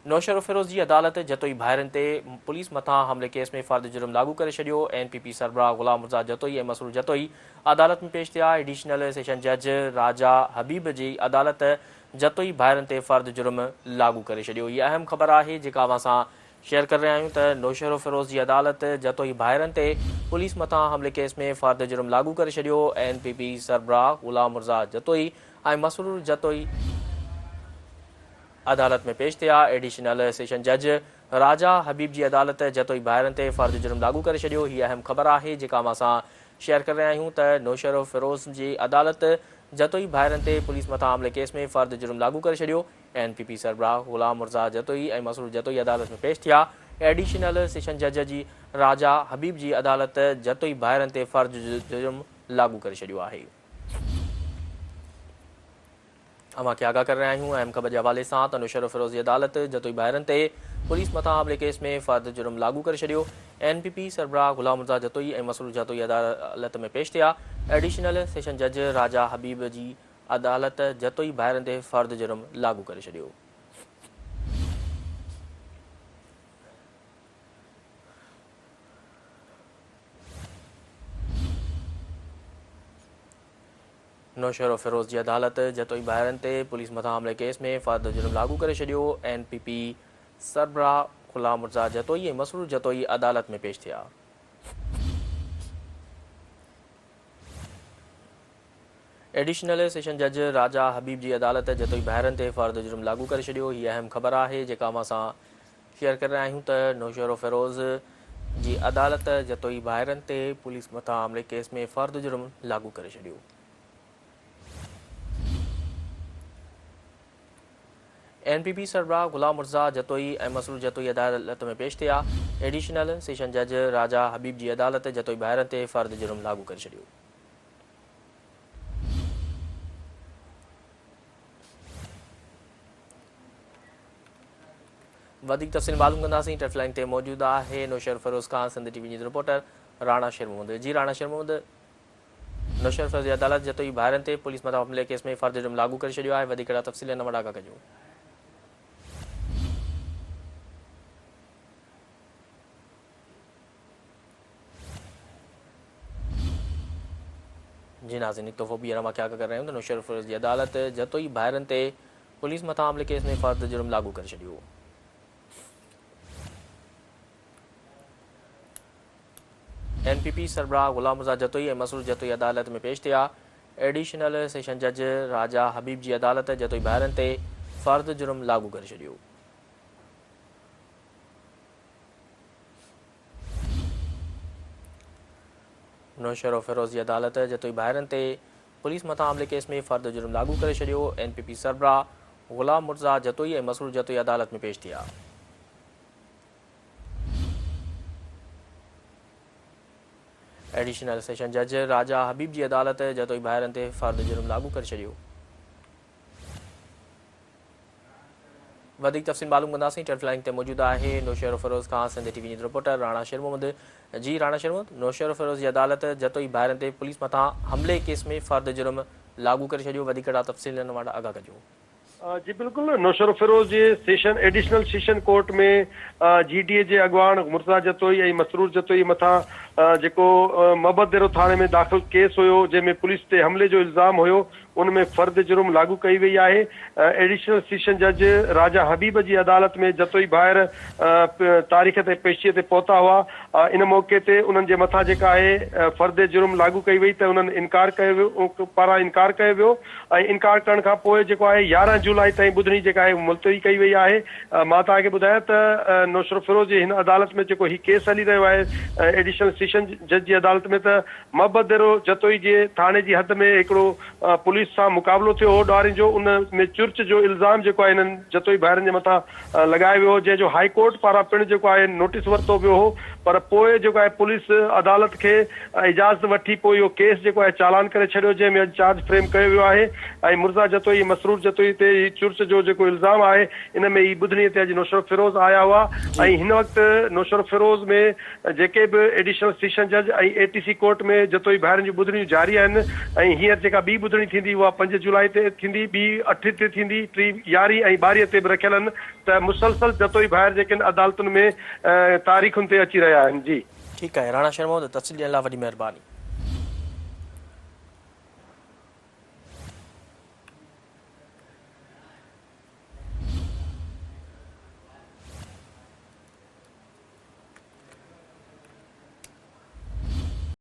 नौशर फिरोज़ जी अदालत जतोई भाइरनि ते पुलिस मथां हमले केस में फ़र्द जुर्म लागू करे छॾियो। NPP सरबराह गुलाम मुर्तज़ा जतोई ऐं मसरूर जतोई अदालत में पेश थिया। एडिशनल सेशन जज राजा हबीब जी अदालत जतोई भाइरनि ते फ़र्द जुर्म लागू करे छॾियो। हीअ अहम ख़बर आहे जेका असां शेयर कर रहे आहियूं त नौशर फिरोज़ जी अदालत जतोई भाइरनि ते पुलिस मथां हमले केस में फ़र्द जुर्म लागू करे छॾियो। NPP सरबराह गुलाम मुर्तज़ा जतोई ऐं मसरूर जतोई अदालत में पेश थिया। एडिशनल सेशन जज राजा हबीब जी अदालत जतोई भाइरनि ते फ़र्द जुर्म लागू करे छॾियो। हीअ अहम ख़बर आहे जेका असां शेयर कर रहे आहियूं त नौशर फिरोज़ जी अदालत जतोई भाइरनि ते पुलिस मथां हमले केस में फ़र्द जुर्म लागू करे छॾियो। NPP सरबराह गुलाम मुर्तज़ा जतोई ऐं मसरूर जतोई अदालत में पेश थिया। एडिशनल सेशन जज जी राजा हबीब जी अदालत जतोई भाइरनि ते फ़र्द जुर्म लागू करे छॾियो आहे। अवां खे आगाह कर रहे आहियूं अहम ख़बर जे हवाले सां त नौशर फिरोज़ जी अदालत जतोई भाइरनि ते पुलिस मथां हमले केस में फ़र्द जुर्म लागू करे छॾियो। NPP सरबराह गुलाम मुर्तज़ा जतोई ऐं मसरूर जतोई अदालत में पेश थिया। एडिशनल सेशन जज राजा हबीब जी अदालत जतोई भाइरनि ते फ़र्द जुर्म लागू करे छॾियो। नौशर फिरोज़ जी अदालत जतोई भाइरनि ते पुलिस मथां हमले केस में फ़र्द जुर्म लागू करे छॾियो। NPP सरबराह गुलाम मुर्तज़ा जतोई ऐं मसरूर जतोई अदालत में पेश थिया। एडिशनल सेशन जज राजा हबीब जी अदालत जतोई भाइरनि ते फ़र्द जुर्म लागू करे छॾियो। हीअ अहम ख़बर आहे जेका असां शेयर कर रहे आहियूं त नौशर फिरोज़ जी अदालत जतोई भाइरनि ते पुलिस मथां हमले केस में फ़र्द जुर्म लागू करे छॾियो। NPP सरबराह गुलाम मुर्तज़ा जतोई ऐं मसरूर जतोई अदालत में पेश थिया। एडिशनल सेशन जज राजा हबीब जी अदालत जतोई भाइरनि ते फ़र्द जुर्म लागू करे छॾियो। वधीक तफ़सील मालूम कंदासीं। टेलीफोन ते मौजूदु आहे नौशर फिरोज़ खान, सिंध TV जी रिपोर्टर राणा शेर मोहम्मद। जी राणा शेर मोहम्मद, नौशर फिरोज़ जी अदालत जतोई भाइरनि ते पुलिस मथां हमले केस में फ़र्द जुर्म लागू करे छॾियो आहे। वधीक तफ़सील हिन वटि आगाह कजो। जी नाज़रीन, हिकु दफ़ो ॿीहर मां आगाह कर रहे आहियूं त नौशर फिरोज़ जी अदालत जतोई भाइरनि ते पुलिस मथां हमले केस में फ़र्द जुर्म लागू करे छॾियो। NPP सरबराह गुलाम मुर्तज़ा जतोई ऐं मसरूर जतोई अदालत में पेश थिया। एडिशनल सेशन जज राजा हबीब जी अदालत जतोई भाइरनि ते फ़र्द जुर्म लागू करे छॾियो। नौशर फिरोज़ जी अदालत जतोई भाइरनि ते पुलिस मथां हमले केस में फ़र्द जुर्म लागू करे छॾियो। NPP सरबराह गुलाम मुर्तज़ा जतोई ऐं मसरूर जतोई अदालत में पेश थिया। एडिशनल सेशन जज राजा हबीब जी अदालत जतोई भाइरनि ते फ़र्द जुर्म लागू करे छॾियो। वधीक तफ़सील मालूम कंदासीं। टेलीफोन ते मौजूदु आहे नौशर फिरोज़ खान, सिंध TV जी रिपोर्टर राणा शेर मोहम्मद। जी राणा शेर मोहम्मद, नौशर फिरोज़ जी अदालत जतोई भाइरनि ते पुलिस मथां हमले केस में फ़र्द जुर्म लागू करे छॾियो। वधीक तफ़सील हिन वटि आगाह कजो। जी बिल्कुल, नौशर फिरोज़ जे सेशन एडिशनल सेशन कोर्ट में GDA जे अॻवान मुर्तज़ा जतोई ऐं मसरूर जतोई मथां जेको मोहब्बत थाणे में दाख़िल केस हुयो जंहिंमें पुलिस ते हमले जो इल्ज़ाम हुयो उनमें फ़र्द जुर्म लागू कई वई आहे। एडिशनल सेशन जज राजा हबीब जी अदालत में जतोई भाइर तारीख़ ते पेशीअ ते पहुता हुआ। इन मौक़े ते उन्हनि जे मथां जेका आहे फ़र्द जुर्म लागू कई वई त उन्हनि इनकार कयो वियो पारां इनकार कयो वियो ऐं इनकार करण खां पोइ जेको आहे 11 जुलाई ताईं ॿुधणी जेका आहे मुलतवी कई वई आहे। मां तव्हांखे ॿुधायां त नौशर फिरोज़ जी हिन अदालत में जेको हीउ केस हली रहियो आहे एडिशनल सेशन जज जी अदालत में त मोहब्बत जतोई जे थाणे जी हद में हिकिड़ो पुलिस सां मुक़ाबिलो थियो हो ॾारनि जो, उन में चुर्च जो इल्ज़ाम जेको आहे हिननि जतोई भाइरनि जे मथां लॻायो वियो हो, जंहिंजो हाई कोर्ट पारां पिणु जेको आहे नोटिस वरितो वियो हो। पर पोइ जेको आहे पुलिस अदालत खे इजाज़त वठी पोइ इहो केस जेको आहे चालान करे छॾियो, जंहिंमें अॼु चार्ज फ्रेम कयो वियो आहे। ऐं मुर्तज़ा जतोई मसरूर जतोई ते चुर्च जो जेको इल्ज़ाम आहे इन में ई ॿुधणीअ ते अॼु नौशर फिरोज़ आया हुआ। ऐं हिन वक़्तु नौशर फिरोज़ में जेके बि एडिशनल सेशन जज ऐं ATC कोर्ट में जतोई भाइरनि जूं ॿुधणियूं जारी आहिनि। ऐं हींअर जेका ॿी ॿुधणी थींदी उहा 5 जुलाई ते थींदी, ॿी 8 ते थींदी, टी 11 ऐं 12 ते बि रखियल आहिनि। त मुसलसल जतोई ॿाहिरि जेके आहिनि अदालतुनि में तारीख़ुनि ते अची रहिया आहिनि। जी ठीकु आहे, राणा शर्मा तफ़सील ॾियण लाइ वॾी महिरबानी।